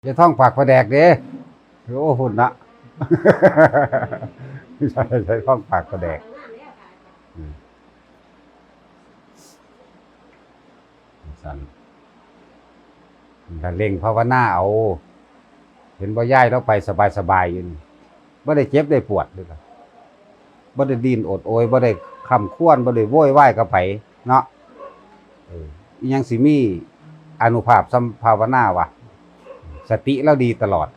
จะท่องปากประแดกเด้โอ้หุ่นนะใช้ท่องปากประแดกสั่นแต่เล่งภาวนาเอาเห็นบ่ย่ายแล้วไปสบายๆอยู่บ่ได้เจ็บได้ปวดด้วยกันบ่ได้ดิ้นอดโอยบ่ได้คำควรบ่ได้โวยวายกับไผเนาะอีหยังสิมีอานุภาพสัมภาวนาวะสติเราดีตลอด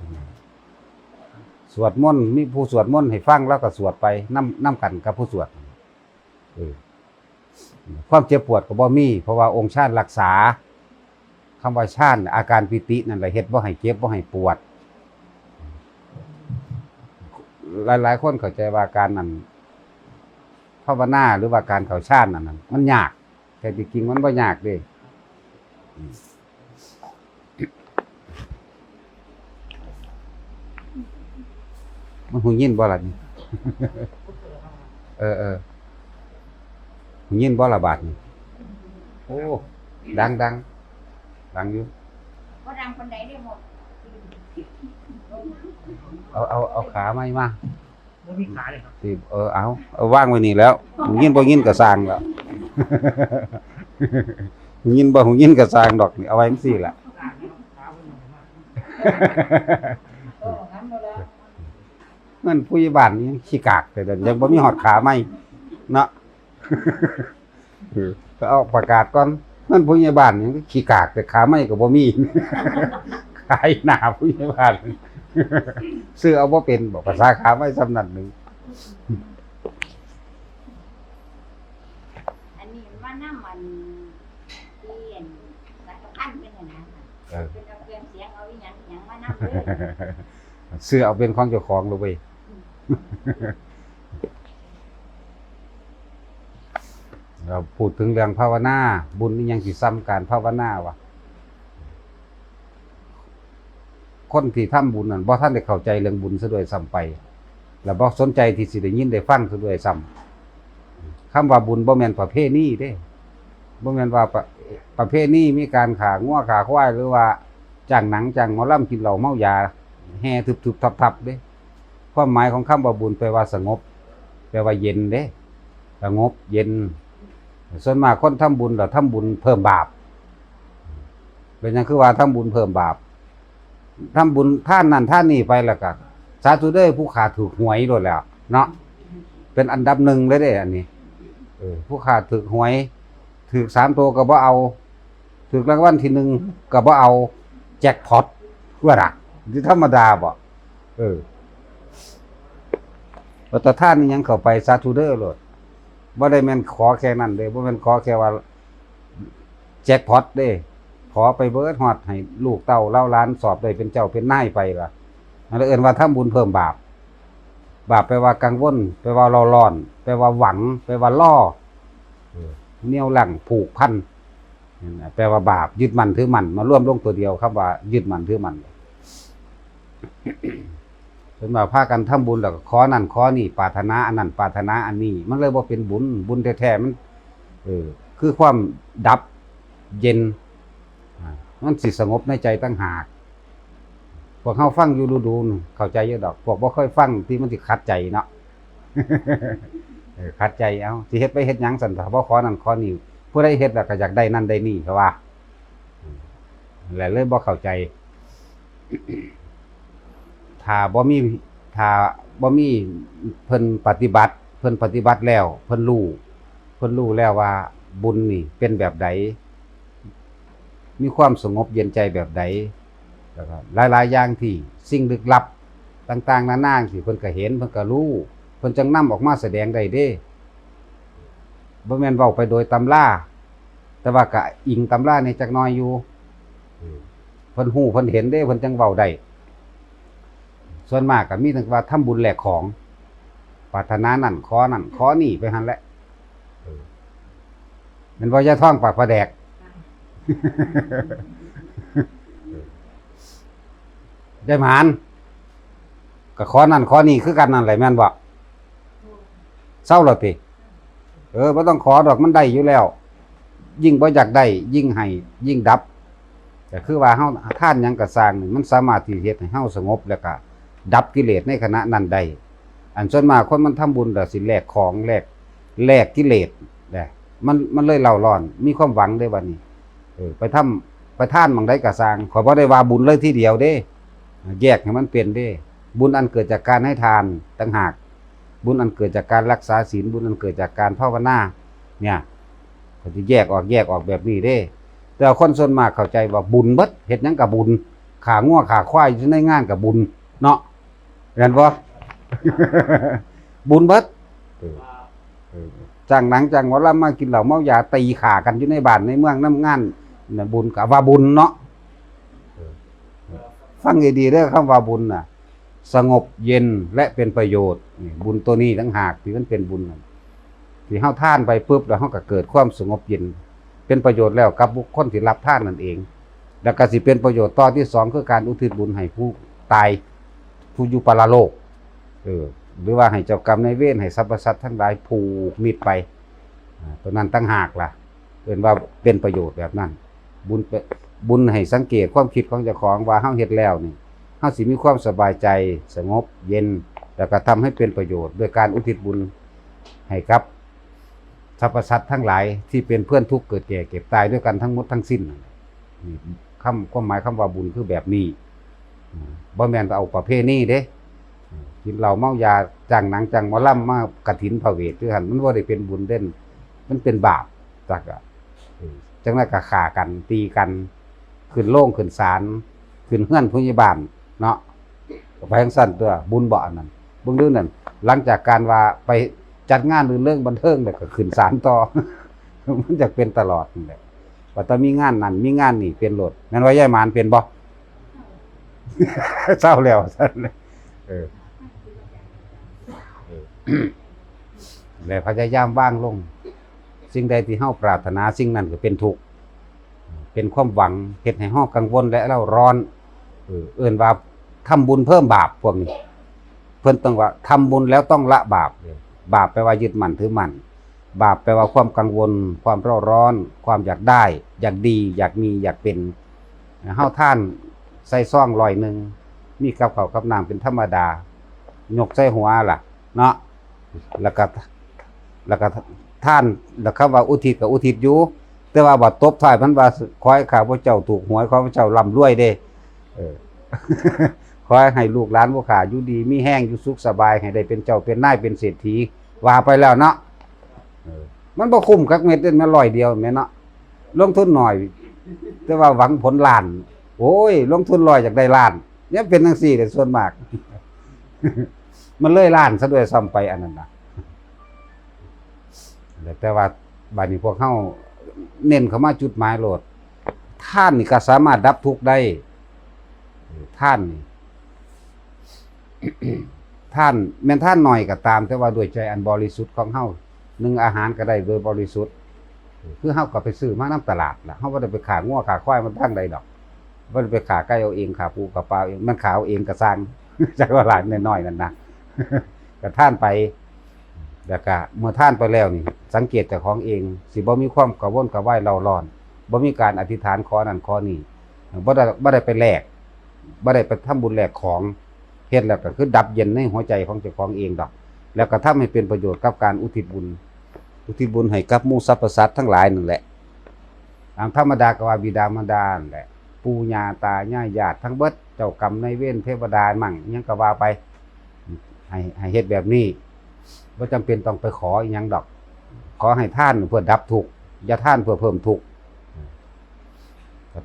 สวดมนต์มีผู้สวดมนต์ให้ฟังแล้วก็สวดไปนำกันกับผู้สวดความเจ็บปวดก็บ่มีเพราะว่าองค์ชาติรักษาคำว่าชาติอาการปิตินั่นแหละเฮ็ดบ่ให้เจ็บบ่ให้ปวดหลายๆคนเข้าใจว่าการนั้นภาวนาหรือว่าการเข้าฌานนั่นมันยากแต่จริงๆมันบ่ยากเด้มันหูยินบ่ล่ะนี่หูยินบ่ล่ะบาดนี่โอ้ดังอยู่บ่ดังปานใดได้หมดเอาขาไม้มาบ่มีขาเลยครับสิเอาวางไว้นี่แล้วหูยินบ่ยินก็สร้างแล้วหูยินบ่หูยินก็สร้างดอกนี่เอาไว้จังซี่ล่ะเงินผู้ใหญ่บ้านนี่ขี้กากแต่เดี๋ยวยังบ่มีหอดขาไม้เนาะก็เอาประกาศก่อนเงินผู้ใหญ่บ้านนี่ขี้กากแต่ขาไม้ก็บ่มีขายหน้าผู้ใหญ่บ้านซื้อเอาบ่เป็นบอกภาษาขาไม้สำนักนึงอันนี้ว่านำมันเปลี่ยนสักพันเป็นจังนั้นเป็นเอาเครื่องเสียงเอาอีหยังมานำเด้อซื้อเอาเป็นของเจ้าของเลยเว้ยเราพูดถึงเรื่องภาวนาบุญนี่ยังสิซ้ำการภาวนาวะคนที่ทำบุญนั่นบ่ท่านได้เข้าใจเรื่องบุญซะด้วยซ้ำไปแล้วบ่สนใจที่สิได้ยินได้ฟังซะด้วยซ้ำคำว่าบุญบ่แม่นประเพณีเด้บ่แม่นว่าประเพณีมีการฆ่างัวฆ่าควายหรือว่าจ้างหนังจ้างหมอลำกินเหล้าเมายาแห่ทึบๆทับๆเด้ความหมายของคำว่าบุญแปลว่าสงบแปลว่าเย็นเด้สงบเย็นส่วนมากคนทำบุญแล้วทำบุญเพิ่มบาปเป็นหยังคือว่าทำบุญเพิ่มบาปทำบุญท่านนั่นท่านนี่ไปแล้วก็สาธุเด้อผู้ขาถูกหวยโดนแล้วเนาะเป็นอันดับหนึ่งเลยเด้อันนี้ผู้ขาถูกหวยถูก3 ตัวก็บ่เอาถูกรางวัลที่1ก็บ่เอาแจ็คพอตว่าล่ะที่ธรรมดาบ่วัตท่านนี่ยังเข้าไปสาธุเด้อโลดบ่ได้แม่นขอแค่นั้นเด้บ่แม่นขอแค่ว่าแจ็คพอตเด้ขอไปเบิดฮอดให้ลูกเต้าเล่าล้านสอบได้เป็นเจ้าเป็นนายไปล่ะนั่นเอิ้นว่าทำบุญเพิ่มบาปแปลว่ากังวลแปลว่าร้อนแปลว่าหวังแปลว่าล่อเหนี่ยวรั้งผูกพันแปลว่าบาปยึดมั่นถือมั่นมาร่วมลงตัวเดียวครับว่ายึดมั่นถือมั่นเป็นว่าพากันทำบุญแล้วก็ขอนั่นขอนี่ปรารถนาอันนั้นปรารถนาอันนี้มันเลยบ่เป็นบุญแท้ๆมันคือความดับเย็นมันสิสงบในใจตั้งหากพวกเฮาฟังอยู่ดูๆเข้าใจเยอะดอกพวกบ่ค่อยฟังที่มันสิขัดใจเนาะขัดใจเอาสิเฮ็ดไปเฮ็ดหยังซั่นถ้าบ่ขอนั่นขอนี่ผู้ใดเฮ็ดแล้วก็อยากได้นั่นได้นี่เขาว่าแล้วเลยบ่เข้าใจถ้าบ่มีเพิ่นปฏิบัติแล้วเพิ่นรู้แล้วว่าบุญนี่เป็นแบบใดมีความสงบเย็นใจแบบใดแล้วก็หลายๆอย่างที่สิ่งลึกลับต่างๆนานาที่เพิ่นก็เห็นเพิ่นก็รู้เพิ่นจังนำออกมาแสดงได้เด้บ่แม่นเว้าไปโดยตำราแต่ว่าก็อิงตำราในจักหน่อยอยู่เพิ่นฮู้เพิ่นเห็นเด้เพิ่นจังเว้าได้ส่วนมากก็มีแต่ว่าทำบุญแลกของปรารถนานั่นขอนี่ไปหั่นแหละมันบ่อย่าท่องปากประแดกได้หมานก็ขอนั่นขอนี่คือกันนั่นแหละแม่นบ่เศร้าแล้วติบ่ต้องขอดอกมันได้อยู่แล้วยิ่งบ่อยากได้ยิ่งให้ยิ่งดับ ก็คือว่าเฮาท่านหยังก็สร้างนี่มันสามารถที่เฮ็ดให้เฮาสงบแล้วก็ดับกิเลสในขณะนั้นได้อันส่วนมากคนมันทำบุญแล้วสิแลกของแลกกิเลสแหละมันเลยเล่าร้อนมีความหวังได้บัดนี้ไปท่านหม่องใดก็สร้างขอยบ่ได้ว่าบุญเลยทีเดียวเด้แยกให้มันเป็นเด้บุญอันเกิดจากการให้ทานต่างหากบุญอันเกิดจากการรักษาศีลบุญอันเกิดจากการภาวนาเนี่ยก็สิแยกออกแบบนี้เด้แต่คนส่วนมากเข้าใจว่าบุญเบิดเฮ็ดหยังก็บุญขางัวขาควายอยู่ในงานก็บุญเนาะเห็นบ่ บุญเบิดจ้างหนังจ้างหมอลำมากินเหล้าเมายาตีขากันอยู่ในบ้านในเมืองน้ำงานน่ะบุญก็ว่าบุญเนาะฟังให้ดีเด้อคำว่าบุญน่ะสงบเย็นและเป็นประโยชน์นี่บุญตัวนี้ต่างหากที่มันเป็นบุญน่ะที่เฮาทานไปปุ๊บแล้วเฮาก็เกิดความสงบเย็นเป็นประโยชน์แล้วกับบุคคลที่รับทานนั่นเองแล้วก็สิเป็นประโยชน์ต่อที่2คือการอุทิศบุญให้ผู้ตายผู้อยู่ปรโลกหรือว่าให้เจ้ากรรมนายเวรให้สรรพสัตว์ทั้งหลายผูกมิตรไปตัวนั้นต่างหากล่ะเป็นว่าเป็นประโยชน์แบบนั้นบุญให้สังเกตความคิดของเจ้าของว่าเฮาเฮ็ดแล้วนี่เฮาสิมีความสบายใจสงบเย็นแล้วก็ทำให้เป็นประโยชน์ด้วยการอุทิศบุญให้กับสรรพสัตว์ทั้งหลายที่เป็นเพื่อนทุกข์เกิดแก่เก็บตายด้วยกันทั้งหมดทั้งสิ้นนี่ความหมายคำว่าบุญคือแบบนี้บ่แม่นเอาประเภทนี้เด้กินเหล้าเมายาจ้างหนังจ้างหมอลำมากฐินพระเวทคือหั่นมันบ่ได้เป็นบุญเด่นมันเป็นบาปจักจังนั้นก็ฆ่ากันตีกันขึ้นโรงขึ้นศาลขึ้นเฮือนผู้ใหญ่บ้านเนาะไปจังซั่นตัวบุญบ่อันนั้นเบิ่งดูนั่นหลังจากการว่าไปจัดงานหรือเรื่องบันเทิงแล้วก็ขึ้นศาลต่อ มันจะเป็นตลอดนั่นแหละว่าถ้ามีงานนั้นมีงานนี่เป็นโลดแม่นว่ายายหมานเป็นบ่ เศร้าแล้วซั่นแล้วพยายามวางลงสิ่งใดที่เฮาปรารถนาสิ่งนั้นก็เป็นทุกข์เป็นความหวังเฮ็ดให้เฮากังวลและเร่าร้อนเอิ้นว่าทำบุญเพิ่มบาปพวกนี้เพิ่นต้องว่าทำบุญแล้วต้องละบาปบาปแปลว่ายึดมั่นถือมั่นบาปแปลว่าความกังวลความเร่าร้อนความอยากได้อยากดีอยากมีอยากเป็นเฮาท่านใส่ซอง100มีกับข้าวกับน้ำเป็นธรรมดายกใส่หัวล่ะเนาะแล้วก็ท่านแล้วคำว่าอุทิศก็อุทิศอยู่แต่ว่าบ่ตบท้ายมันว่าขอให้ข้าพเจ้าถูกหวยขอให้พระเจ้าร่ำรวยเด้ ขอให้ลูกหลานผู้ข้าอยู่ดีมีแห้งอยู่สุขสบายให้ได้เป็นเจ้าเป็นนายเป็นเศรษฐีว่าไปแล้วเนาะมันบ่คุ้มกักเม็ดเด้แม่100เดียวแม่เนาะลงทุนหน่อยแต่ว่าหวังผลล้านโอ้ยลงทุน100อยากได้ล้านเนี่ยเป็นจังซี่แหละส่วนมาก มันเลยล้านซะด้วยซ้ำไปอันนั้นน่ะแต่ว่าบัดนี้พวกเฮาเน้นเข้ามาจุดหมายโลดท่านนี่ก็สามารถดับทุกข์ได้ท่านนี่ ท่านแม้นท่านหน่อยก็ตามแต่ว่าด้วยใจอันบริสุทธิ์ของเฮานึ่งอาหารก็ได้โดยบริสุทธิ์คือเฮาก็ไปซื้อมานํตลาดล่ะเฮาบ่ได้ไปขางัวขาควายมันทางใดดอกบ่ได้ไปขาไก่เอาเองขาปูขาปลาเองมันขาเอาเองก็สร้าง จักว่าหลานน้อยๆนั่นนะ ก็ท่านไปแล้วก็เมื่อท่านไปแล้วนี่สังเกตเจ้าของเองสิบ่มีความกังวลกระวายเร่าร้อนบ่มีการอธิษฐานขอนั่นขอนี่บ่ได้ไปแลกบ่ได้ไปทำบุญแลกของเฮ็ดแล้วก็คือดับเย็นในหัวใจของเจ้าของเองดอกแล้วก็ทำให้เป็นประโยชน์กับการอุทิศบุญให้กับหมู่สรรพสัตว์ทั้งหลายนั่นแหละตามธรรมดาก็ว่าบิดามารดานั่นแหละปู่ย่าตายายญาติทั้งเบิดเจ้ากรรมนายเวรเทวดามั่งอิหยังก็ว่าไปให้เฮ็ดแบบนี้บ่จำเป็นต้องไปขออีหยังดอกขอให้ท่านเพื่อดับทุกข์อย่าท่านเพื่อเพิ่มทุกข์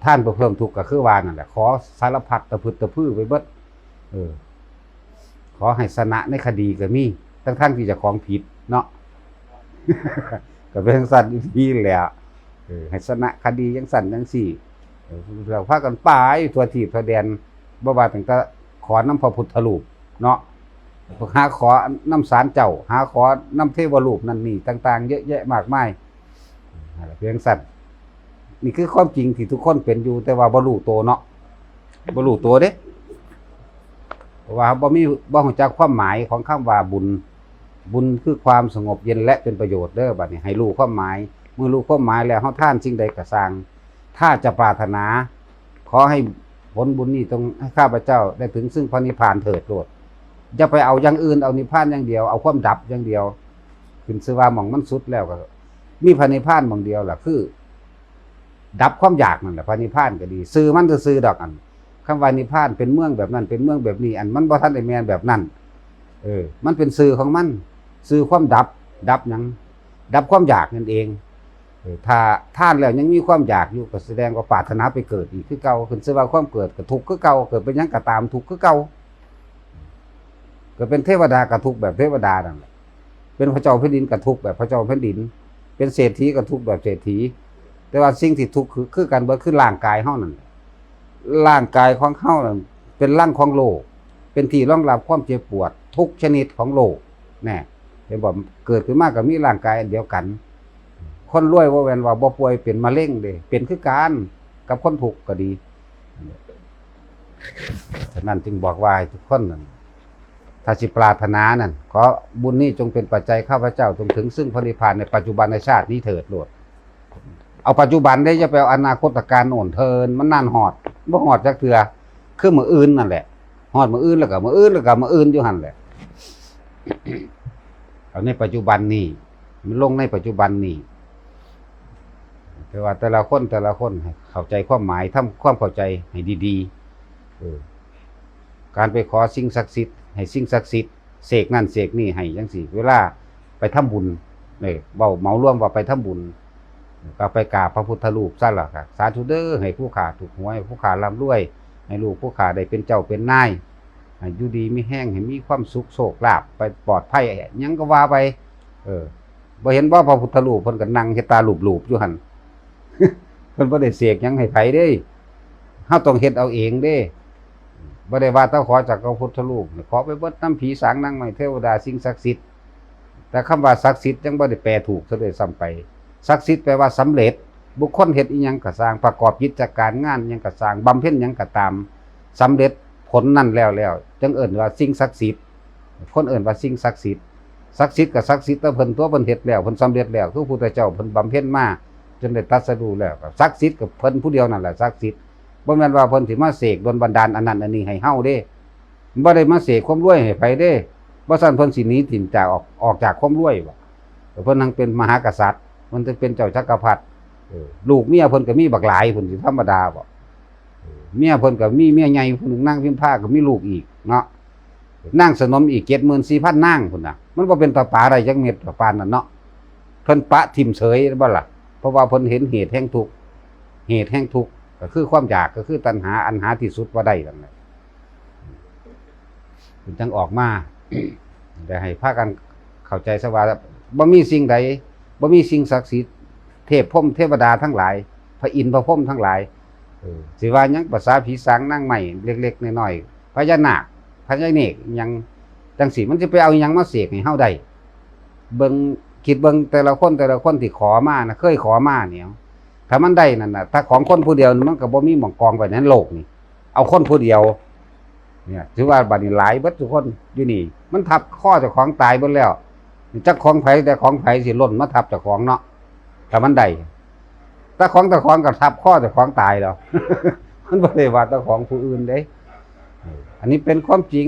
ท่านเพื่อเพิ่มทุกข์ก็คือว่านั่นแหละขอสารพัดตะพึดตะพื้อไปเบิดขอให้ชนะในคดีก็มีทั้งที่เจ้าของผิดเนาะ ก็เป็นสั่นอยู่ที่แหละให้ชนะคดีจังสั่นจังซี่เราพากันป่ายทั่วทิพย์ทั่วแดนบ่ว่าตั้งแต่ขอน้ำพระพุทธรูปเนาะหาขอน้ำศาลเจ้าหาขอน้ำเทวรูปนั่นนี่ต่างๆเยอะแยะมากมายเพียงสั่นนี่คือความจริงที่ทุกคนเป็นอยู่แต่ว่าบ่รู้ตัวเนาะบ่รู้ตัวเด้เพราะว่าบ่รู้จักความหมายของคำว่าบุญคือความสงบเย็นและเป็นประโยชน์เด้อบัดนี้ให้รู้ความหมายเมื่อรู้ความหมายแล้วเฮาท่านสิ่งใดก็สร้างถ้าจะปรารถนา ขอให้ผลบุญนี้ต้องให้ข้าพเจ้าได้ถึงซึ่งพระนิพพานเถิดโลดอย่าไปเอาอย่างอื่นเอานิพพานอย่างเดียวเอาความดับอย่างเดียวขึ้นชื่อว่าหม่องมันสุดแล้วก็มีพระนิพพานหม่องเดียวล่ะคือ ดับความอยากนั่นแหละพระนิพพานก็ดีซื้อมันจะซื้อดอกอันคำว่านิพพานเป็นเมืองแบบนั้นเป็นเมืองแบบนี้อันมันบ่ทันได้แม่นแบบนั้นมันเป็นสื่อของมันสื่อความดับหยังดับความอยากนั่นเองถ้าท่านแล้วยังมีความอยากอยู่ก็แสดงว่าปรารถนาไปเกิดอีกคือเก่าขึ้นชื่อว่าความเกิดก็ทุกข์คือเก่าเกิดเป็นหยังก็ตามทุกข์คือเก่าก็เป็นเทวดาก็ทุกข์แบบเทวดานั่นแหละเป็นพระเจ้าแผ่นดินก็ทุกข์แบบพระเจ้าแผ่นดินเป็นเศรษฐีก็ทุกข์แบบเศรษฐีแต่ว่าสิ่งที่ทุกข์คือการเบิดคือร่างกายเฮานั่นร่างกายของเฮานั่นเป็นร่างของโลกเป็นที่รองรับความเจ็บปวดทุกชนิดของโลกแน่เห็นบ่เกิดขึ้นมาก็มีร่างกายอันเดียวกันคนรวยว่าแม่นว่าบ่ป่วยเป็นมะเร็งเด้เป็นคือกันกับคนทุกข์ก็ดีฉะนั้นจึงบอกว่าให้ทุกคนนั่นถ้าสิปรารถนานั่นขอบุญนี้จงเป็นปัจจัยข้าพเจ้าจงถึงซึ่งพระนิพพานในปัจจุบันในชาตินี้เถิดโลดเอาปัจจุบันได้จะไปเอาอนาคตการโน่นเทินมันนานหอดบ่หอดจักเทื่อคือมื้ออื่นนั่นแหละหอดมื้ออื่นแล้วก็มื้ออื่นแล้วก็มื้ออื่นอยู่หั่นแหละ เอาในปัจจุบันนี้มันลงในปัจจุบันนี้แต่ว่าแต่ละคนให้เข้าใจความหมายทำความเข้าใจให้ดีๆการไปขอสิ่งศักดิ์สิทธิ์ให้สิ่งศักดิ์สิทธิ์เสกนั่นเสกนี่ให้จังซี่เวลาไปทำบุญนี่เว้าเหมารวมว่าไปทำบุญก็ไปกราบพระพุทธรูปซะล่ะครับสาธุเด้อให้ผู้ขาถูกหวยให้ผู้ขาร่ำรวยให้ลูกผู้ขาได้เป็นเจ้าเป็นนายให้อยู่ดีมีแห้งให้มีความสุขโชคลาภไปปลอดภัยหยังก็ว่าไปบ่เห็นบ่พระพุทธรูปเพิ่นก็นั่งเฮ็ดตาลูบๆอยู่หั่น เพิ่นบ่ได้เสกหยังให้ไผเด้เฮาต้องเฮ็ดเอาเองเด้บ่ได้ว่าต้องขอจากพระพุทธรูปขอไปเบิดน้ำผีสางนางไม้เทวดาสิ่งศักดิ์สิทธิ์แต่คำว่าศักดิ์สิทธิ์ยังบ่ได้แปลถูกซะด้วยซ้ำไปศักดิ์สิทธิ์แปลว่าสำเร็จบุคคลเฮ็ดอีหยังก็สร้างประกอบกิจการงานหยังก็สร้างบำเพ็ญหยังก็ตามสำเร็จผลนั่นแล้วจึงเอิ้นว่าสิ่งศักดิ์สิทธิ์คนเอิ้นว่าสิ่งศักดิ์สิทธิ์ศักดิ์สิทธิ์ก็ศักดิ์สิทธิ์แต่เพิ่นตัวเพิ่นเฮ็ดแล้วเพิ่นสำเร็จแล้วคือพระพุทธเจ้าเพิ่นบำเพ็ญมาจนได้ตรัสรู้แล้วศักดิ์สิทธิ์ก็เพิ่นผู้เดียวนั่นแหละศักดิ์สิทธิ์บ่แม่นว่าเพิ่นสิมาเสกดลบันดาลอันนั้นอันนี้ให้เฮาเด้บ่ได้มาเสกความรวยให้ไผเด้บ่ซั่นเพิ่นสิหนีถิ่นจากออกจากความรวยบ่เพิ่นทั้งเป็นมหากษัตริย์มันจะเป็นเจ้าจักรพรรดิลูกเมียเพิ่นก็มีบักหลายเพิ่นสิธรรมดาบ่เมียเพิ่นก็มีเมียใหญ่ผู้นึงนางพิมพาก็มีลูกอีกเนาะนางสนมอีก 74,000 นางพุ่นน่ะมันบ่เป็นตาปาได้จักเม็ดปานนั้นเนาะเพิ่นปะทิ่มเฉยบ่ล่ะเพราะว่าเพิ่นเห็นเหตุแห่งทุกข์ก็คือความอยากก็คือตัณหาอันหาที่สุดบ่ได้นั่นแหละเพิ่นจังออกมา ได้ให้พากันเข้าใจซะว่าบ่มีสิ่งใดบ่มีสิ่งศักดิ์สิทธิ์เทพพรหมเทวดาทั้งหลายพระอินทร์พระพรหมทั้งหลายสิว่าหยังภาษาผีสางนางไม้เล็กๆน้อยๆพญานาคพญาเนกหยังจังซี่มันสิไปเอาหยังมาเสกให้เฮาได้เบิ่งคิดเบิ่งแต่ละคนที่ขอมานะเคยขอมาเนี่ยถ้ามันได้นั่นน่ะถ้าของคนผู้เดียวมันก็บ่มีหม่องกองไว้ในโลกนี่เอาคนผู้เดียวเนี่ยถือว่าบัดนี้หลายเบิดทุกคนอยู่นี่มันทับข้อเจ้าของตายเบิดแล้วจักของไผแต่ของไผสิหล่นมาทับเจ้าของเนาะถ้ามันได้ถ้าของเจ้าของก็ทับข้อเจ้าของตายแล้ว มันบ่ได้ว่าเจ้าของผู้อื่นเด้อันนี้เป็นความจริง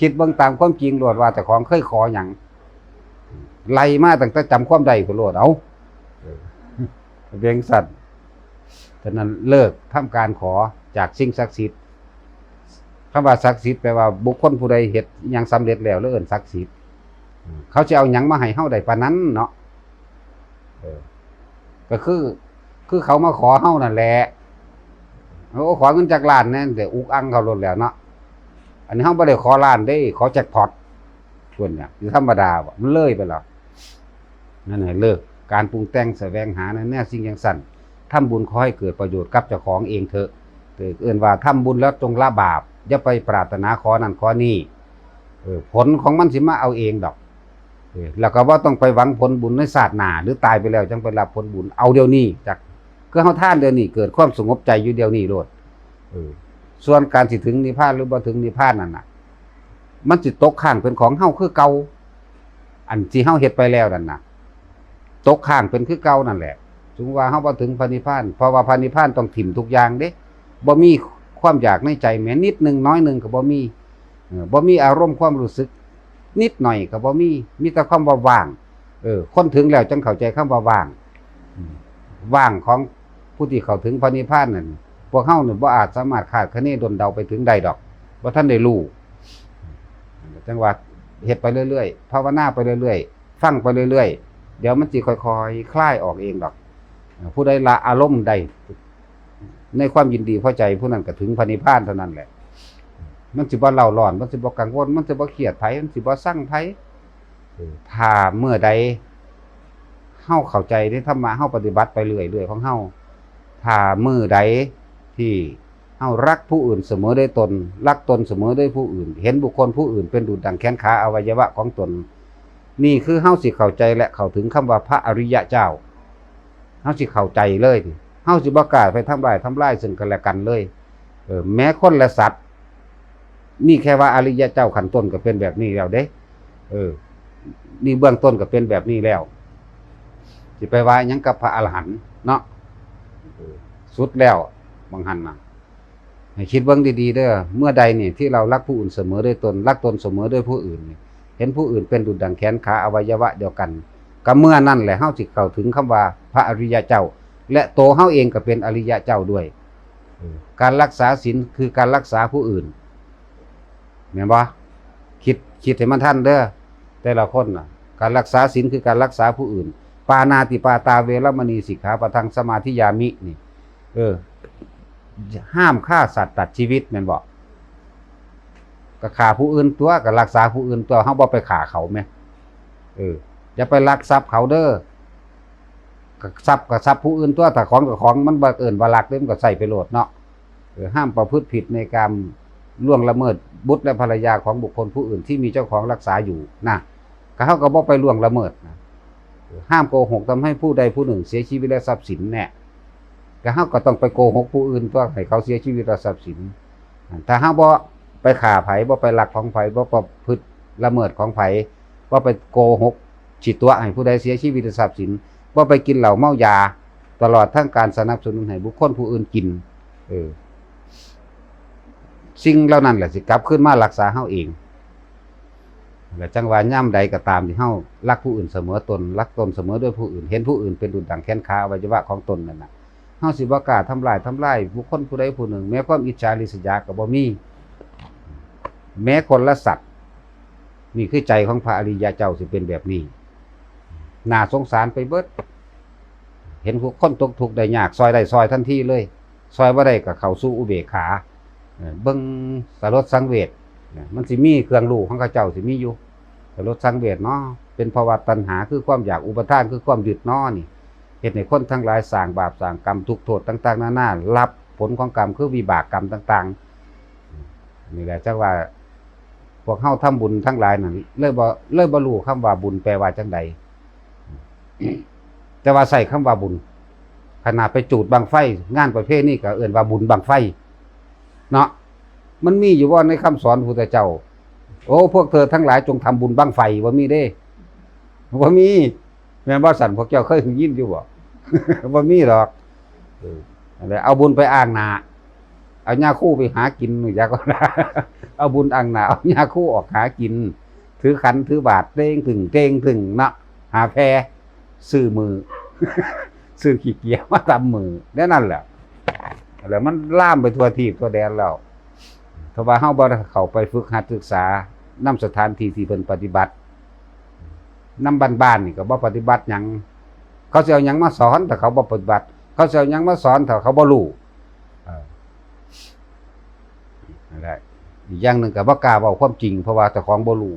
คิดเบิ่งตามความจริงโลดว่าเจ้าของเคยขอหยังไล่มาตั้งแต่จำความได้พุ่นโลดเอาเบียงสัตว์ฉะนั้นเลิกทำการขอจากสิ่งศักดิ์สิทธิ์คำว่าศักดิ์สิทธิ์แปลว่าบุคคลผู้ใดเฮ็ดหยังสำเร็จแล้วแล้วเอิ้นศักดิ์สิทธิ์เขาจะเอาหยังมาให้เฮาได้ปานนั้นเนาะก็คือเขามาขอเฮานั่นแหละเขาขอเงินจากล้านนั่นแต่อุกอังเขาลดแล้วเนาะอันนี้เฮาบ่ได้ขอล้านได้ขอแจ็คพอตส่วนเนี่ยคือธรรมดาบ่มันเลยไปแล้วนั่นให้เลิกการปรุงแต่งแสวงหาในแนวสิ่งอย่างสั้นทำบุญขอให้เกิดประโยชน์กับเจ้าของเองเถอะเอิ้นว่าทำบุญแล้วจงละบาปอย่าไปปรารถนาขอนั่นขอนี่ผลของมันสิมาเอาเองดอกแล้วก็ว่าต้องไปหวังผลบุญในศาสตร์หน้าหรือตายไปแล้วจังไปรับผลบุญเอาเดี๋ยวนี้จากคือเฮาท่านเดี๋ยวนี้เกิดความสงบใจอยู่เดี๋ยวนี้โลดส่วนการสิถึงนิพพานหรือบ่ถึงนิพพานนั่นน่ะมันสิตกข้างเป็นของเฮาคือเก่าอันที่เฮาเฮ็ดไปแล้วนั่นน่ะตกข้างเป็นคือเก่านั่นแหละถึงว่าเฮาบ่ถึงพระนิพพานเพราะว่าพระนิพพานต้องถิ่มทุกอย่างเด้ บ่มีความอยากในใจแม้นิดนึงน้อยนึงก็บ่มีบ่มีอารมณ์ความรู้สึกนิดหน่อยก็บ่มีแต่คำว่าว่างคนถึงแล้วจังเข้าใจคำว่าว่างว่างของผู้ที่เข้าถึงพระนิพพานนั่นพวกเฮานี่บ่อาจสามารถคาดคะเนดนเดาไปถึงใดดอกบ่ทันได้รู้จังว่าเฮ็ดไปเรื่อยๆภาวนาไปเรื่อยๆฟังไปเรื่อยๆเดี๋ยวมันสิค่อยๆคลายออกเองดอกผู้ใดละอารมณ์ใดในความยินดีพอใจผู้นั้นก็ถึงพระนิพพานเท่านั้นแหละมันสิบ่เล่าร้อนมันสิบ่กังวลมันสิบ่เครียดไผมันสิบ่สั่งไผถ้าเมื่อใดเฮาเข้าใจในธรรมะเฮาปฏิบัติไปเรื่อยๆของเฮาถ้ามื้อใดที่เฮารักผู้อื่นเสมอด้วยตนรักตนเสมอด้วยผู้อื่นเห็นบุคคลผู้อื่นเป็นดุจดั่งแขนขาอวัยวะของตนนี่คือเฮาสิเข้าใจและเข้าถึงคำว่าพระอริยะเจ้าเฮาสิเข้าใจเลยเฮาสิบ่กล้าไปทำลายซึ่งกันและกันเลยแม้คนและสัตว์นี่แค่ว่าอริยะเจ้าขั้นต้นก็เป็นแบบนี้แล้วเด้นี่เบื้องต้นก็เป็นแบบนี้แล้วสิไปว่าหยังกับพระอรหันต์เนาะสุดแล้วบางหันน่ะให้คิดเบิ่งดีๆเด้อเมื่อใดนี่ที่เรารักผู้อื่นเสมอด้วยตนรักตนเสมอด้วยผู้อื่นนี่เห็นผู้อื่นเป็นดุจดั่งแขนขาอวัยวะเดียวกันก็เมื่อนั้นแหละเฮาสิเข้าถึงคำว่าพระอริยะเจ้าและโตเฮาเองก็เป็นอริยะเจ้าด้วยการรักษาศีลคือการรักษาผู้อื่นแม่นบ่คิดให้มันทันเด้อแต่ละคนน่ะการรักษาศีลคือการรักษาผู้อื่นปานาติปาตาเวรมณีสิกขาปะทังสมาธิยามินี่ห้ามฆ่าสัตว์ตัดชีวิตแม่นบ่ก็ฆ่าผู้อื่นตัวก็รักษาผู้อื่นตัวเฮาบ่ไปฆ่าเขาแม่อย่าไปลักทรัพย์เขาเด้อก็ทรัพย์ผู้อื่นตัวถ้าของกับของมันบ่เอิ้นว่าลักเด้มันก็ใส่ไปโลดเนาะห้ามประพฤติผิดในการล่วงละเมิดบุตรและภรรยาของบุคคลผู้อื่นที่มีเจ้าของรักษาอยู่นะก็เฮาก็บ่ไปล่วงละเมิดนะห้ามโกหกทำให้ผู้ใดผู้หนึ่งเสียชีวิตและทรัพย์สินแน่ก็เฮาก็ต้องไปโกหกผู้อื่นตัวให้เขาเสียชีวิตและทรัพย์สินถ้าเฮาบ่ไปฆ่าไผบ่ไปลักของไผบ่ประพฤติละเมิดของไผบ่ไปโกหกฉิดตัวให้ผู้ใดเสียชีวิตและทรัพย์สินบ่ไปกินเหล้าเมายาตลอดทั้งการสนับสนุนให้บุคคลผู้อื่นกินสิ่งเหล่านั้นแหละสิกลับขึ้นมารักษาเฮาเองและจังว่าย่ำใดก็ตามที่เฮารักผู้อื่นเสมอตนรักตนเสมอด้วยผู้อื่นเห็นผู้อื่นเป็นดุจดั่งแขนขาอวัยวะของตนนั่นน่ะเฮาสิบ่กล้าทำลายบุคคลผู้ใดผู้หนึ่งแม้ความอิจฉาริษยาก็บ่มีแม้คนละสัตว์นี่คือใจของพระอริยะเจ้าสิเป็นแบบนี้น่าสงสารไปเบิดเห็นคนตกทุกข์ได้ยากซอยได้ซอยทันทีเลยซอยบ่ได้ก็เข้าสู่อุเบกขาเบิ่งสลดสังเวชมันสิมีเครื่องรู้ของเขาเจ้าสิมีอยู่สลดสังเวชเนาะเป็นภาวะตัณหาคือความอยากอุปทานคือความยึดเนาะนี่เฮ็ดให้คนทั้งหลายสร้างบาปสร้างกรรมทุกข์โทษต่างๆนานารับผลของกรรมคือวิบากกรรมต่างๆนี่แหละจังว่าพวกเฮาทำบุญทั้งหลายนั่นเลยบ่รู้คำว่าบุญแปลว่าจังใดแต่ว่าใส่คำว่าบุญขนาดไปจูดบังไฟงานประเภทนี้ก็เอิ้นว่าบุญบังไฟเนาะมันมีอยู่ว่าในคำสอนพระพุทธเจ้าโอ้พวกเธอทั้งหลายจงทำบุญบังไฟว่ามีเด้ว่ามีแม่นบ่สั่นพวกเจ้าเคยยินอยู่บ่ ว่ามีหรอกอะไรเอาบุญไปอ้างหน้าเอาหญ้าคู่ไปหากินอยากก็ เอาบุญอ้างหน้าเอาหญ้าคู่ออกหากินถือขันถือบาตรเต้งถึงเนาะหาแพซื้อมือ ซื้อขี้เกียจมาทำมือนั่นแหละแล้วมันล่ามไปทั่วทีทั่วแดนแล้วถ้าว่าเฮาบ่เข้าไปฝึกหัดศึกษานำสถานที่ที่เพิ่นปฏิบัตินำบ้านๆนี่ก็บ่ปฏิบัติหยังเขาสิเอาหยังมาสอนแต่เขาบ่ปฏิบัติเขาสิเอาหยังมาสอนแต่เขาบ่รู้นั่นแหละอีกอย่างนึงก็บ่กล้าเว้าความจริงเพราะว่าเจ้าของบ่รู้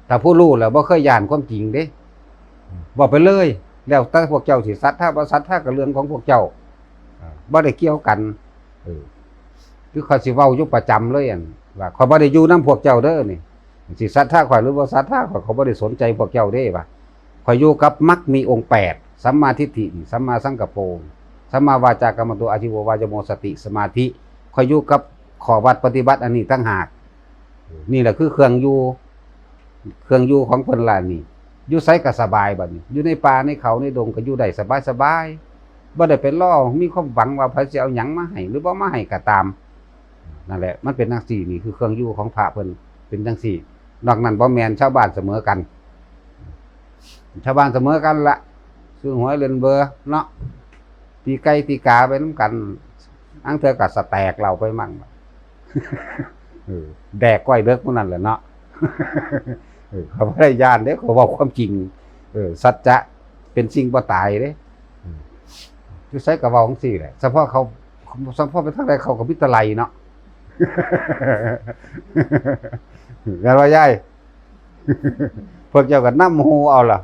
ถ้าผู้รู้แล้วบ่เคยย่านความจริงเด้บอกไปเลยแล้วแต่พวกเจ้าสิศรัทธาบ่ศรัทธาก็เรื่องของพวกเจ้าบ่ได้เกี่ยวกันคือเขาสิเว้าอยู่ประจำเลยอั่นว่าเขาบ่ได้อยู่นำพวกเจ้าเด้อนี่สิศรัทธาข่อยหรือบ่ศรัทธาข่อยเขาบ่ได้สนใจพวกเจ้าเด้ว่าข่อยอยู่กับมรรคมีองค์8สัมมาทิฏฐิสัมมาสังกัปโปสัมมาวาจากัมมันโตอาชีววายโมสติสมาธิข่อยอยู่กับข้อวัดปฏิบัติอันนี้ต่างหากนี่แหละคือเครื่องอยู่ของเพิ่นล่ะนี่อยู่ไสก็สบายบัดนี้อยู่ในป่าในเขาในดงก็อยู่ได้สบาย บ่ได้ไปล่อมีความหวังว่าพระสิเอาหยังมาให้หรือบ่มาให้ก็ตามนั่นแหละมันเป็นจังซี่นี่คือเครื่องอยู่ของพระเพิ่นเป็นจังซี่นอกนั้นบ่แม่นชาวบ้านเสมอกันชาวบ้านเสมอกันละซื้อหวยเล่นเบอร์เนาะตีไก่ตีกาไปนำกันอังเทื่อก็สแตกเราไปมั่งแดกก้อยเลิกพวกนั้นแหละเนาะเขาบ่ได้ย่านเด้เขาเว้าความจริงสัจจะเป็นสิ่งบ่ตายเด้อยู่ไสก็เว้าจังซี่แหละเฉพาะไปทางใดเขาก็มีแตะไลเนาะแล้วว่ายายพวกเจ้าก็นำฮูเอาล่ะ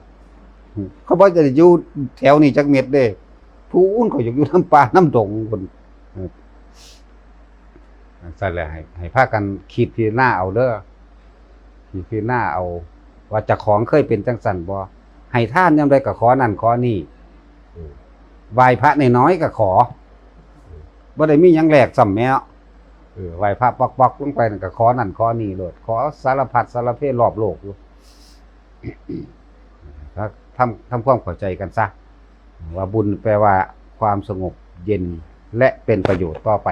เขาบ่จะอยู่แถวนี้จักเม็ดเด้ผู้อื่นเขาอยากอยู่นำป่านำดงพุ่นสั่นแหละให้พากันคิดพิจารณาเอาเด้อคิดพิจารณาเอาว่าเจ้าของเคยเป็นจังซั่นบ่ให้ทานยามใดก็ขอนั่นขอนี่ไหว้พระน้อยๆก็ขอบ่ได้มีหยังแลกซ้ำแม้ไหว้พระปอกๆลงไปนั่นก็ขอนั่นขอนี่โลดขอสารพัดสารเพรอบโลกอยู่ทำความเข้าใจกันซะว่าบุญแปลว่าความสงบเย็นและเป็นประโยชน์ต่อไป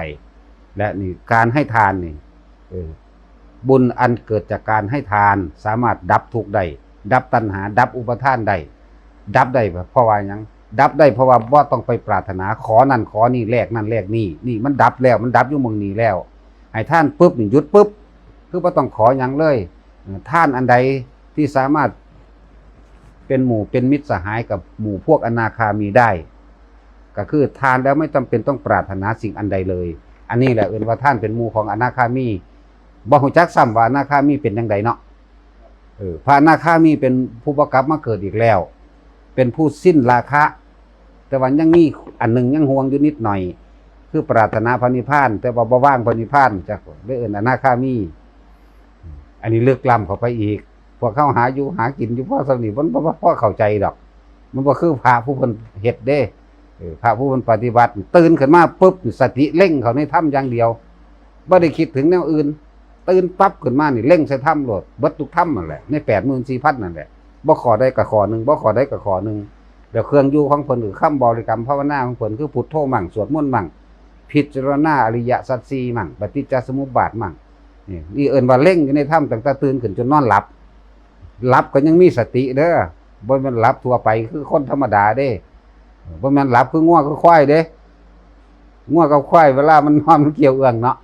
และนี่การให้ทานนี่บุญอันเกิดจากการให้ทานสามารถดับทุกข์ได้ดับตัณหาดับอุปทานได้ดับได้เพราะว่าหยังดับได้เพราะว่าบ่ต้องไปปรารถนาขอนั่นขอนี่แลกนั่นแลกนี่นี่มันดับแล้วมันดับอยู่เมืองนี้แล้วให้ท่านปุ๊บนี่หยุดปุ๊บคือบ่ต้องขอหยังเลยท่านอันใดที่สามารถเป็นหมู่เป็นมิตรสหายกับหมู่พวกอนาคามีได้ก็คือทานแล้วไม่จำเป็นต้องปรารถนาสิ่งอันใดเลยอันนี้แหละเอิ้นว่าท่านเป็นหมู่ของอนาคามีบ่ฮู้จักซ้ำว่าอนาคามีเป็นจังไดเนาะพระอนาคามีเป็นผู้บ่กลับมาเกิดอีกแล้วเป็นผู้สิ้นราคะแต่ว่ายังมีอันหนึ่งยังห่วงอยู่นิดหน่อยคือปรารถนาพระนิพพานแต่ว่าบ่ว่างพระนิพพานจักได้เอิ้นอนาคามีอันนี้ลึกล้ำเข้าไปอีกพวกเขาหาอยู่หากินอยู่พอสนิทมันบ่พอเข้าใจดอกมันบ่คือพระผู้เพิ่นเฮ็ดเด้พระผู้เพิ่นปฏิบัติตื่นขึ้นมาปุ๊บสติเร่งเข้าในถ้ำอย่างเดียวบ่ได้คิดถึงแนวอื่นตื่นปั๊บขึ้นมานี่เร่งใส่ถ้ำโลดเบิดทุกถ้ำนั่นแหละใน 84,000 นั่นแหละบ่ขอได้ก็ขอนึงบ่ขอได้ก็ขอนึงเดี๋ยวเครื่องอยู่ของเพิ่นคือคำบริกรรมภาวนาของเพิ่นคือพุทโธมั่งสวดมนต์มั่งพิจารณาอริยสัจสี่มั่งปฏิจจสมุปบาทมั่งนี่เอิ้นว่าเร่งอยู่ในถ้ำตั้งแต่ตื่นขึ้นจนนอนหลับก็ยังมีสติเด้อบ่แม่นหลับทั่วไปคือคนธรรมดาเด้บ่แม่นหลับคืองัวคือควายเด้งัวกับควายเวลามันนอนมันเกี่ยวเอื้องเนาะ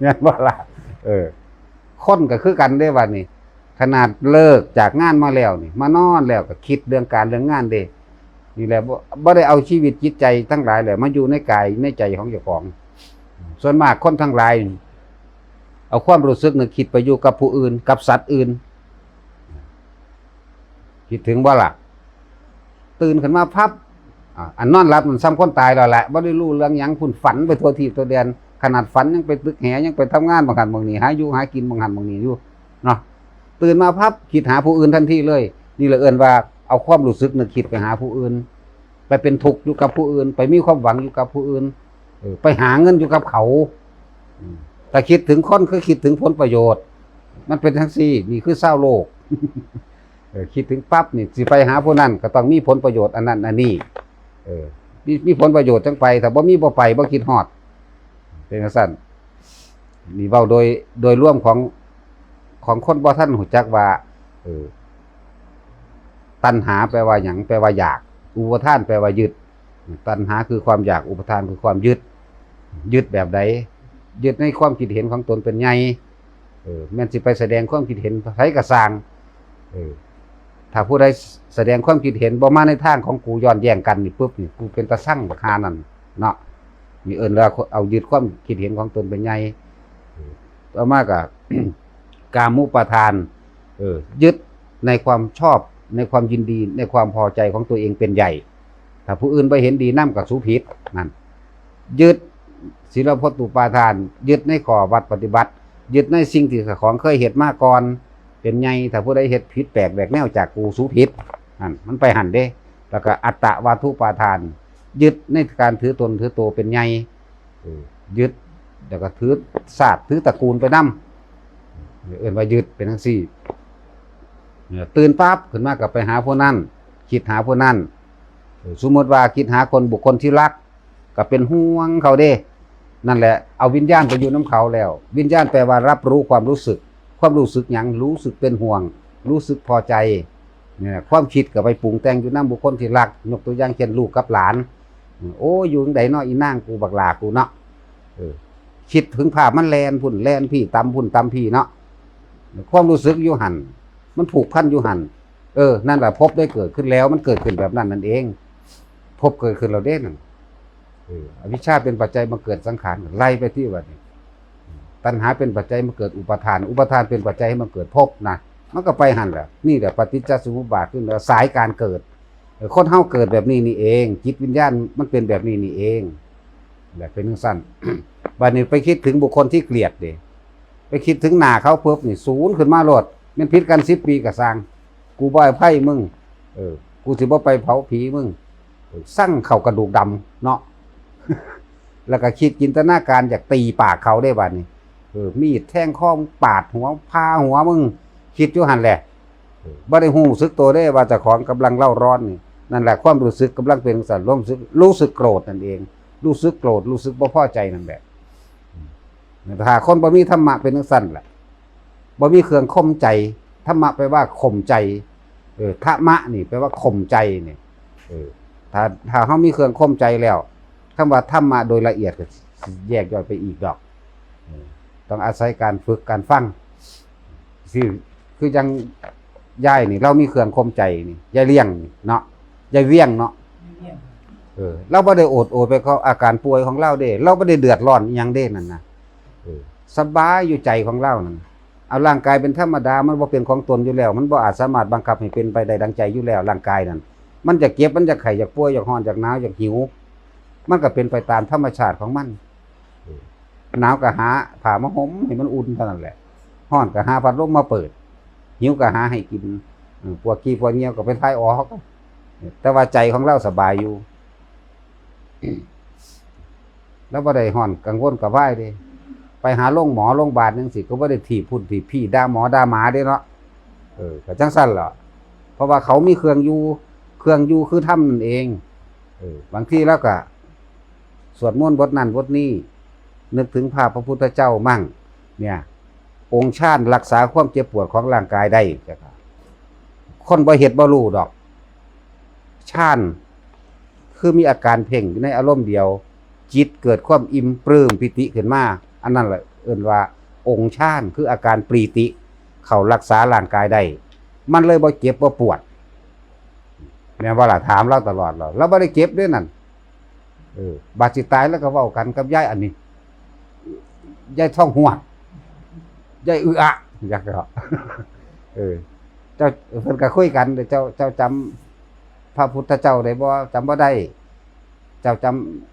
แม่นบ่ล่ะคนก็คือกันเด้บัดนี้ขนาดเลิกจากงานมาแล้วนี่มานอนแล้วก็คิดเรื่องการเรื่องงานเด้นี่แหละบ่ได้เอาชีวิตจิตใจทั้งหลายแหละมาอยู่ในกายในใจของเจ้าของส่วนมากคนทั้งหลายเอาความรู้สึกนึกคิดไปอยู่กับผู้อื่นกับสัตว์อื่นคิดถึงบ่ล่ะตื่นขึ้นมาพับอันนอนหลับมันซ้ำคนตายแล้วแหละบ่ได้รู้เรื่องหยังพุ่นฝันไปทั่วทิศทั่วแดนขนาดฝันยังไปตึกแหยังไปทำงานบางหันบางนี้หาอยู่หากินบางหันบางนี้อยู่เนาะตื่นมาพับคิดหาผู้อื่นทันทีเลยนี่แหละเอิ้นว่าเอาความรู้สึกนึกคิดไปหาผู้อื่นไปเป็นทุกข์อยู่กับผู้อื่นไปมีความหวังอยู่กับผู้อื่นไปหาเงินอยู่กับเขาแต่คิดถึงคนคือคิดถึงผลประโยชน์มันเป็นทั้งสี่นี่คือเศร้าโลกคิดถึงปั๊บนี่สิไปหาผู้นั้นก็ต้องมีผลประโยชน์อันนั้นอันนี้มีผลประโยชน์จังไปแต่บ่มีบ่ไปบ่คิดฮอดเป็นจังซั่นนี่เว้าโดยรวมของคนบ่ทันรู้จักว่าตัณหาแปลว่าหยังแปลว่าอยากอุปทานแปลว่ายึดตัณหาคือความอยากอุปทานคือความยึดแบบใดยึดในความคิดเห็นของตนเป็นใหญ่แม่นสิไปแสดงความคิดเห็นไผก็สร้างถ้าผู้ใดแสดงความคิดเห็นบ่มาในทางของกูย้อนแย้งกันนี่ปุ๊บนี่กูเป็นตาสั่งบักหานั่นเนาะมีเอิ้นว่าเอายึดความคิดเห็นของตนเป็นใหญ่ต่อมาก็ กามุปาทานยึดในความชอบในความยินดีในความพอใจของตัวเองเป็นใหญ่ถ้าผู้อื่นไปเห็นดีนำก็สูผิดนั่นยึดศีลพจตุปาทานยึดในข้อวัดปฏิบัติยึดในสิ่งที่ของเคยเฮ็ดมาก่อนเป็นไงถ้าผู้ใดเฮ็ดผิดแปลกแหวกแนวจากกูสูผิดนั่นมันไปหันเด้แล้วก็อัตตวาทุปาทานยึดในการถือตนถือโตเป็นไงยึดแล้วก็ถือศาสตร์ถือตระกูลไปนำเอิ้นว่ายึดเป็นจังซี่ตื่นปั๊บขึ้นมาก็ไปหาผู้นั้นคิดหาผู้นั้น สมมติว่าคิดหาคนบุคคลที่รักก็เป็นห่วงเขาเด้นั่นแหละเอาวิญญาณไปอยู่น้ำเขาแล้ว วิญญาณแปลว่ารับรู้ความรู้สึกหยังรู้สึกเป็นห่วง รู้สึกพอใจเนี่ยความคิดก็ไปปรุงแต่งอยู่น้ำบุคคลที่รักยกตัวอย่างเช่นลูกกับหลานโอ้อยู่จังไดเนาะอีนางกูบักหลากูเนาะคิดถึงภาพมันแลนพุ่นแลนพี่ตำพุ่นตำพี่เนาะความรู้สึกอยู่หันมันผูกพันอยู่หันนั่นแหละภพได้เกิดขึ้นแล้วมันเกิดขึ้นแบบนั้นนั่นเองภพเกิดขึ้นเราเด้นั่นอวิชชาเป็นปัจจัยมาเกิดสังขารไล่ไปที่ว่านี่ตัณหาเป็นปัจจัยมาเกิดอุปทานเป็นปัจจัยให้มาเกิดภพนะมันก็ไปหันแหละนี่แหละปฏิจจสมุปบาทขึ้นแล้วสายการเกิดคนเฮาเกิดแบบนี้นี่เองจิตวิญญาณมันเป็นแบบนี้นี่เองแบบเป็นสั้น บัดนี้ไปคิดถึงบุคคลที่เกลียดดิไปคิดถึงหน้าเขาเพิ่มนี่ศูนย์ขึ้นมาโลดมันพิษกัน10 ปีก็สร้างกูบ่ให้ไพ่มึงกูสิบ่ไปเผาผีมึงสั่งเข้ากระดูกดำเนาะ แล้วก็คิดจินตนาการอยากตีปากเขาได้บัดนี้มีดแทงคอปาดหัวพาหัวมึงคิดอยู่หั่นแหละบ่ได้ฮู้สึกตัวได้ว่าเจ้าของกำลังเล่าร้อนนี่นั่นแหละความรู้สึกกำลังเป็นสันรู้สึกโกรธนั่นเองรู้สึกโกรธรู้สึกบ่พอใจนั่นแหละถ้าคนบ่มีธรรมะเป็นจังซั่นล่ะบ่มีเครื่องข่มใจธรรมะแปลว่าข่มใจธรรมะนี่แปลว่าข่มใจนี่ถ้าเฮามีเครื่องข่มใจแล้วคำว่าธรรมะโดยละเอียดก็แยกย่อยไปอีกดอกต้องอาศัยการฝึกการฟังคือจังยายนี่เรามีเครื่องข่มใจนี่ยายเลี้ยงเนาะยายเวียงเนาะเราบ่ได้โอดไปเขาอาการป่วยของเราเด้เราบ่ได้เดือดร้อนอิหยังเด้นั่นน่ะสบายอยู่ใจของเรานั่นเอาร่างกายเป็นธรรมดามันบ่เป็นของตนอยู่แล้วมันบ่อาจสามารถบังคับให้เป็นไปได้ดังใจอยู่แล้วร่างกายนั่นมันจะเจ็บมันจะไข้อยากป่วยอยากร้อนอยากหนาวอยากหิวมันก็เป็นไปตามธรรมชาติของมันหนาวก็หาผ้ามาห่มให้มันอุ่นเท่านั้นแหละร้อนก็หาพัดลมมาเปิดหิวก็หาให้กินปวดขี้ปวดเหี่ยวก็ไปทายออกแต่ว่าใจของเราสบายอยู่ แล้วบ่ได้ฮ้อนกังวลกระวายเด้ไปหาโรงหมอโรงพยาบาลจังซี่ก็บ่ได้ถีบพุ่นถีบพี่ด่าหมอด่าหมาเด้เนาะก็จังซั่นล่ะเพราะว่าเขามีเครื่องอยู่คือธรรมนั่นเองบางทีแล้วก็สวดมนต์บทนั้นบทนี้นึกถึงภาพพระพุทธเจ้ามั่งเนี่ยองค์ชาติรักษาความเจ็บปวดของร่างกายได้จ้ะครับคนบ่เฮ็ดบ่รู้ดอกชาติคือมีอาการเพ่งในอารมณ์เดียวจิตเกิดความอิ่มปลื้มปิติขึ้นมาอันนั้นแหละเอิ้นว่าองค์ฌานคืออาการปรีติเข้ารักษาร่างกายได้มันเลยบ่เจ็บบ่ปวดแม่นว่าล่ะถามเราตลอดเราบ่ได้เจ็บด้วยนั่นบาดสิตายแล้วก็เว้ากันกับยายอันนี้ยายท้องหวดยายอึอะอยากก็เจ้าเพิ่นก็คุยกันเจ้าจำพระพุทธเจ้าได้บ่จำบ่ได้เจ้า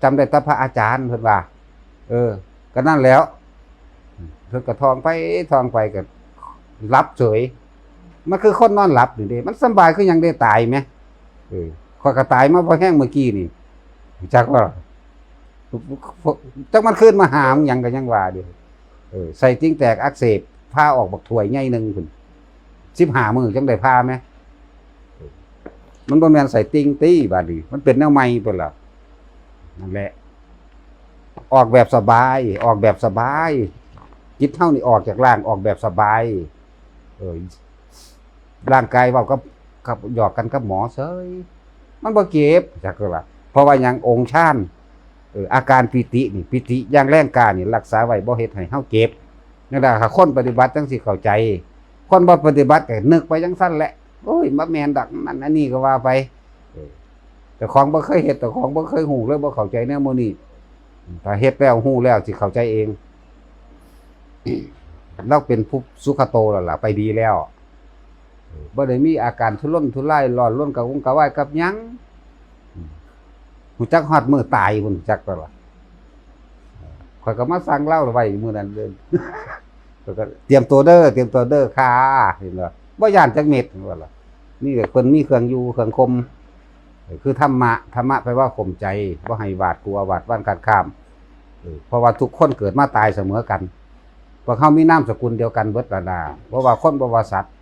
จำได้แต่พระอาจารย์เพิ่นว่าก็นั่นแล้วเพิ่นก็ท่องไปก็หลับเฉยมันคือคนนอนหลับนี่เด้มันสบายคือยังได้ตายไหมข้อยก็ตายมาบ่แห้งเมื่อกี้นี่จักว่าจักมันขึ้นมาหามหยังก็ยังว่าเด้ใส่ติ้งแตกอักเสบพาออกบักถ้วยใหญ่นึงพุ่น15 มื้อจังได้พาไหมมันบ่แม่นใส่ติ้งตี้บาดนี้มันเป็นแนวใหม่พุ่นล่ะนั่นแหละออกแบบสบายจิตเฮานี่ออกจากร่างออกแบบสบายร่างกายเว้ากับหยอกกันกับหมอเฉยมันบ่เจ็บจักว่าเพราะว่าหยังองค์ฌานอาการปิตินี่ปิติอย่างแรงกล้านี่รักษาไว้บ่เฮ็ดให้เฮาเจ็บนั่นล่ะถ้าคนปฏิบัติจังสิเข้าใจคนบ่ปฏิบัติก็นึกไปจังซั่นแหละโอ้ยบ่แม่นดอกนั่นอันนี้ก็ว่าไปแต่ของบ่เคยเฮ็ดแต่ของบ่เคยฮู้เลยบ่เข้าใจแนวมื้อนี้ถ้าเฮ็ดแล้วฮู้แล้วสิเข้าใจเอง เราเป็นผู้สุขโตแล้วล่ะไปดีแล้วบ่ได้มีอาการทุรนทุรายร้อนรนกระวนกระวายกับหยังฮู้จักฮอดมื้อตายพุ่นจักก็ล่ะข้อยก็มาสั่งเหล้าไว้มื้อนั้นเด้อ แล้วก็เตรียมตัวเด้อค่ะเห็นบ่บ่ย้านจักเม็ดว่าล่ะนี่ก็เพิ่นมีเครื่องอยู่เครื่องคมคือธรรมะแปลว่าข่มใจบ่ให้หวาดกลัวหวาดหวั่นคัดค้านเพราะว่าทุกคนเกิดมาตายเสมอกันพวกเขามีนามสกุลเดียวกันเบิดละดาเพราะว่าคนบ่ว่าสัตว์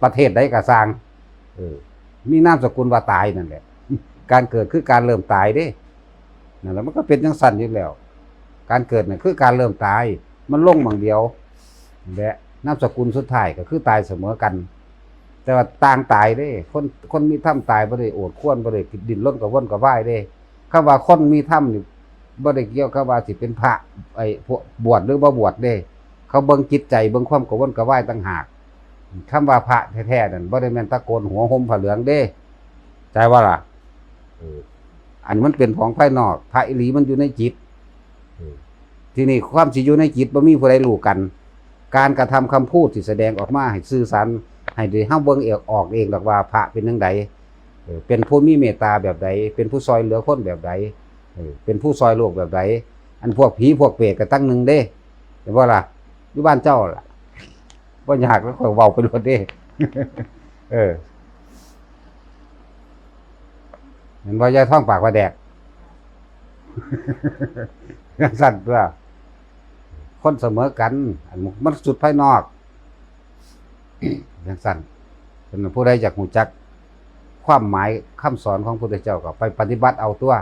ประเทศใดก็สร้างมีนามสกุลว่าตายนั่นแหละ การเกิดคือการเริ่มตายเด้นั่นแหละมันก็เป็นจังซั่นอยู่แล้วการเกิดน่ะคือการเริ่มตายมันลงบางเดียวและนามสกุลสุดท้ายก็คือตายเสมอกัน แต่ว่าต่างตายเด้คนมีธรรมตายบ่ได้โอดครวญบ่ได้ดิ้นรนกระวนกระวายเด้คำว่าคนมีธรรมนี่บ่ได้เกี่ยวกับว่าสิเป็นพระพวกบวชหรือบ่บวชเด้เขาเบิ่งจิตใจเบิ่งความกระวนกระวายต่างหากคำว่าพระแท้ๆนั่นบ่ได้แม่นตะโกนหัวห่มผ้าเหลืองเด้ใจว่าล่ะอันมันเป็นของภายนอกพระอีหลีมันอยู่ในจิตทีนี้ความสิอยู่ในจิตบ่มีผู้ใดรู้กัน การกระทำคำพูดที่แสดงออกมาให้สื่อสารให้ได้เฮาเบิ่งออกเองดอกว่าพระเป็นจังไดเป็นผู้มีเมตตาแบบใดเป็นผู้ซอยเหลือคนแบบใดเป็นผู้ซอยโลกแบบใดอันพวกผีพวกเปรตก็ตั้งหนึงเด้เห็นบ่ล่ะอยู่บ้านเจ้าล่ะบ่ยากแล้วค่อยเว้าไปโลดเด้เห็นบ่ยายท้องปากว่าแดก สั่นเด้อคนเสมอกันอันมันสุดภายนอกอย่างสั้นเป็นผู้ใดอยากรู้จักความหมายคำสอนของพระพุทธเจ้าก็ไปปฏิบัติเอาตัว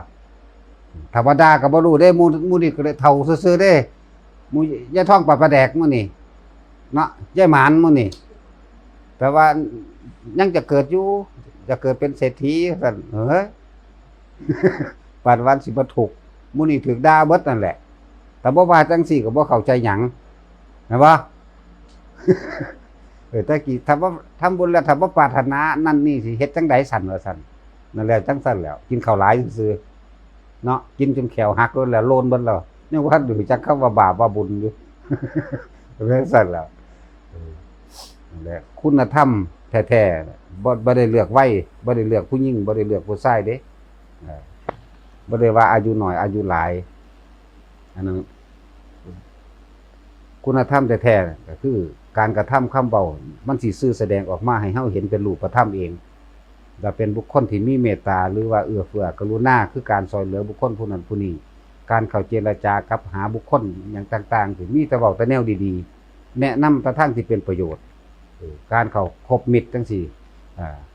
ธรรมดาก็บ่รู้เด้หมู่นี่ก็เลยเฒ่าซื่อๆเด้หมู่ยายท้องปลาแดกมื้อนี่เนาะยายหมานมื้อนี่แต่ว่ายังจะเกิดอยู่จะเกิดเป็นเศรษฐีซั่นเฮ้ย ปานวันสิบ่ถูกหมู่นี่ถูกด่าเบิดนั่นแหละแต่บ่ว่าจังซี่ก็บ่เข้าใจหยังแม่นบ่ ตะกี้ทำบุญแล้วถ้าบ่ปรารถนานั่นนี่สิเฮ็ดจังได๋สั่นว่าสั่นนั่นแหละจังซั่นแล้วกินข้าวหลายซื่อๆเนาะกินจนแขวหักแล้วโลนเบิดแล้วยังว่าอยู่จักคำว่าบาปว่าบุญอยู่ เป็นซั่นแล้วนั่นแหละคุณธรรมแท้ๆบ่ได้เลือกไว้บ่ได้เลือกผู้หญิงบ่ได้เลือกผู้ชายเด้บ่ได้ว่าอายุน้อยอายุหลายอันนั้นคุณธรรมแท้ๆก็คือการกระทำคำเบามันสิสื่อแสดงออกมาให้เฮาเห็นเป็นรูปธรรมเองจะเป็นบุคคลที่มีเมตตาหรือว่าเอื้อเฟื้อกรุณาคือการช่วยเหลือบุคคลผู้นั้นผู้นี้การเข้าเจรจากับหาบุคคลอย่างต่างๆที่มีแต่เว้าแต่แนวดีๆแนะนำแต่ทางที่เป็นประโยชน์การเข้าคบมิตรจังซี่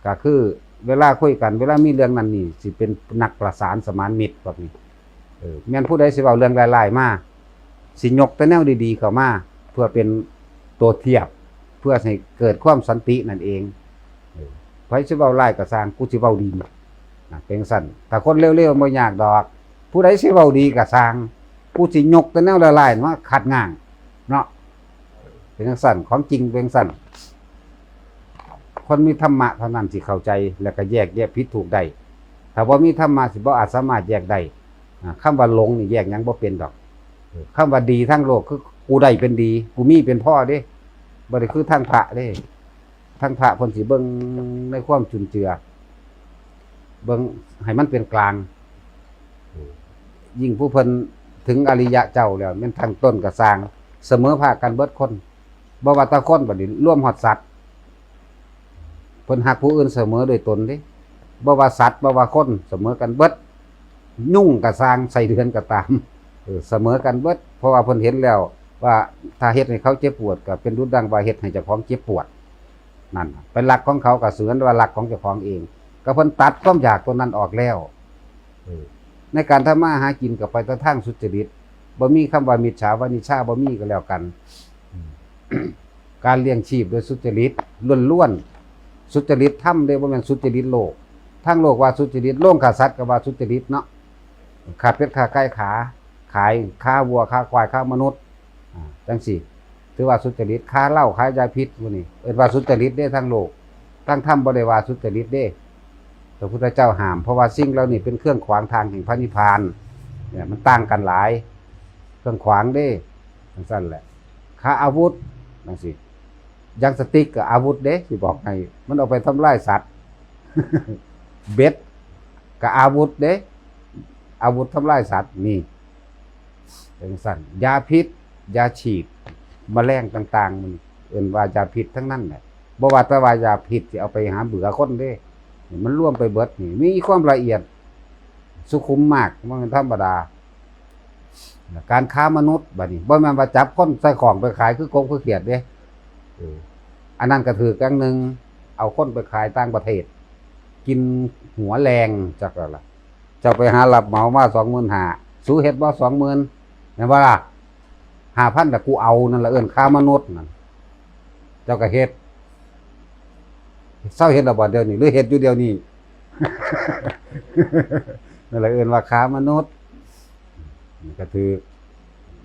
ก็คือเวลาคุยกันเวลามีเรื่องนั้นนี่สิเป็นนักประสานสมานมิตรแบบนี้แม่นผู้ใดสิเว้าเรื่องหลายๆมาสิยกแต่แนวดีๆเข้ามาเพื่อเป็นตัวเทียบเพื่อให้เกิดความสันตินั่นเองไผสิเว้าร้ายก็สร้างกูสิเว้าดีเป็นซั่นถ้าคนเร็วๆบ่ยากดอกผู้ใดสิเว้าดีก็สร้างผู้สิยกแต่แนวร้ายๆมาขัดง้างเนาะเป็นจังซั่นของจริงเป็นจังซั่นคนมีธรรมะเท่านั้นสิเข้าใจแล้วก็แยกแยะผิดถูกได้ถ้าบ่มีธรรมะสิบ่อาจสามารถแยกได้คำว่าหลงนี่แยกหยังบ่เป็นดอกคำว่าดีทั้งโลกคือกูได้เป็นดีกูมีเป็นพ่อเด้บ่ได้คือทั้งพระเด้ทั้งพระเพิ่นสิเบิ่งในความจุนเจือเบิ่งให้มันเป็นกลางยิ่งผู้เพิ่นถึงอริยะเจ้าแล้วแม่นทั้งต้นก็สร้างเสมอภาคกันเบิดคนบ่ว่าแต่คนบัดนี้รวมฮอดสัตว์เพิ่นฮักผู้อื่นเสมอโดยตนเด้บ่ว่าสัตว์บ่ว่าคนเสมอกันเบิดยุ่งก็สร้างใส่เดือนก็ตามเสมอกันเบิดเพราะว่าเพิ่นเห็นแล้วว่าถ้าเฮ็ดให้เขาเจ็บปวดก็เป็นดุจดังว่าเฮ็ดให้เจ้าของเจ็บปวดนั่นเป็นหลักของเขาก็เสือนว่าหลักของเจ้าของเองก็เพิ่นตัดความอยากตัวนั้นออกแล้วในการทำมาหากินก็ไปแต่ทางสุจริตบ่มีคำว่ามิจฉาวานิชาบ่มีก็แล้วกัน การเลี้ยงชีพโดยสุจริตล้วนๆสุจริตทำได้บ่แม่นสุจริตโลกทางโลกว่าสุจริตโลกฆ่าสัตว์ก็ว่าสุจริตเนาะขาเป็ดขาไก่ขายค้าวัวค้าควายค้ามนุษย์จังซี่ถือว่าสุจริตค้าเหล้าขายยาพิษพวกนี้เอิ้นว่าสุจริตเด้ทั้งโลกทั้งธรรมบ่ได้ว่าสุจริตเด้พระพุทธเจ้าห้ามเพราะว่าสิ่งเหล่านี้เป็นเครื่องขวางทางแห่งพระนิพพานเนี่ยมันต่างกันหลายเครื่องขวางเด้จังซั่นแหละค้าอาวุธจังซี่ยังสติ๊กก็อาวุธเด้สิบอกให้มันเอาไปทำลายสัตว์ เบ็ดก็อาวุธเด้อาวุธทำลายสัตว์นี่จังซั่นยาพิษยาฉีดแมลงต่างๆมันเอิ้นว่ายาพิษทั้งนั้นแหละบ่ว่าแต่ว่ายาพิษสิเอาไปหาเบื่อคนเด้มันร่วมไปเบิดนี่มีความละเอียดสุขุมมากมันเป็นธรรมดาการค้ามนุษย์บัดนี้บ่แม่นว่าจับคนใส่ของไปขายคือกบคือเขียดเด้อันนั้นก็ถืออย่างนึงเอาคนไปขายต่างประเทศ กินหัวแรงจักแล้วล่ะเจ้าไปหารับเหมามา25,000สู้เฮ็ดบ่ 20,000 แม่นบ่ล่ะ 5,000แต่กูเอานั่นล่ะเอิ้นค่ามนุษย์นั่นเจ้าก็เฮ็ดเซาเฮ็ดแล้วบ่เดี๋ยวนี้หรือเฮ็ดอยู่เดี๋ยวนี้ นั่นล่ะเอิ้นว่าค้ามนุษย์นี่ก็คือ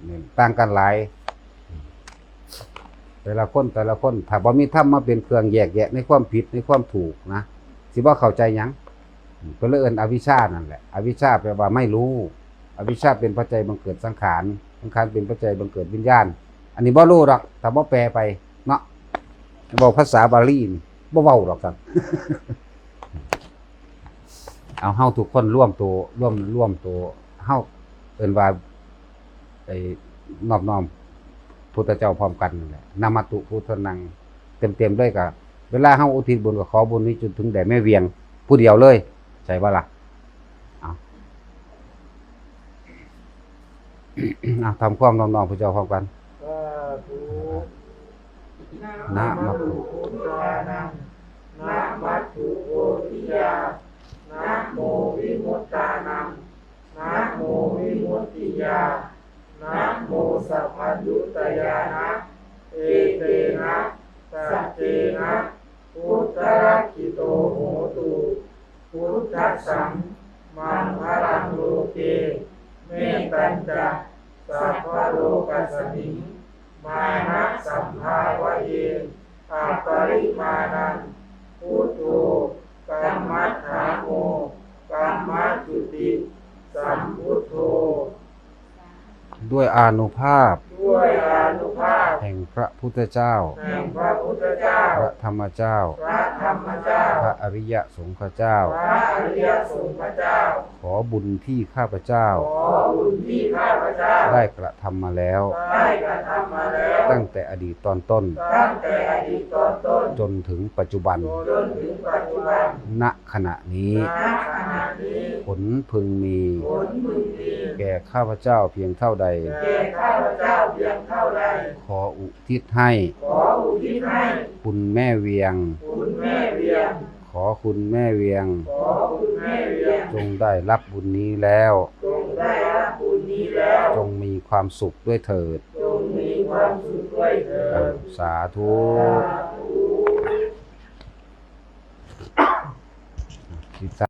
นี่ต่างกันหลายแต่ละคนถ้าบ่มีธรรมมาเป็นเครื่องแยกแยะในความผิดในความถูกนะสิบ่เข้าใจหยังก็เลยเอิ้นอวิชชานั่นแหละอวิชชาแปลว่าไม่รู้อวิชชาเป็นปัจจัยบังเกิดสังขารสังขารเป็นปัจจัยบังเกิดวิญญาณอันนี้บ่รู้ดอกถ้าบ่แปลไปเนาะบอกภาษาบาลีนี่บ่เว้าดอกครับ เอาเฮาทุกคนร่วมตัวเฮาเอิ้นว่าไอ้นอบน้อมพุทธเจ้าพร้อมกันนั่นแหละนามัตตุพุทธนังเต็มๆเลยก็เวลาเฮาอุทิศบุญก็ขอบุญนี้จนถึงแด่แม่เวียงผู้เดียวเลยใช่บ่ล่ะเอา เอาทำความนอบน้อมพุทธเจ้าพร้อมกันนะมะตุพุทธานังนะมัตถุโพธิยานะโมวิมุตตานังนะโมวิมุตติยานะโมสัพพัญญุตยานะเอเตนะสัจเจนะพุทธรักขิโตโหตุพุทธัสสังมังคลังโลเกเมตตัญจะสัพพะโลกัสสมิงมานะสัมภาวะเยอะปริมาณังพุทโธกัมมัฏฐาโมกัมมัจจุติสัมพุทโธด้วยอานุภาพแห่งพระพุทธเจ้าพระธรรมเจ้าพระอริยสงฆ์เจ้าขอบุญที่ข้าพเจ้าได้กระทำมาแล้วตั้งแต่อดีตตอนต้นจนถึงปัจจุบันณขณะนี้ผลพึงมีแก่ข้าพเจ้าเพียงเท่าใดขออุทิศให้คุณแม่เวียงขอคุณแม่เวียงจงได้รับบุญนี้แล้วจงมีความสุขด้วยเถิดสาธุ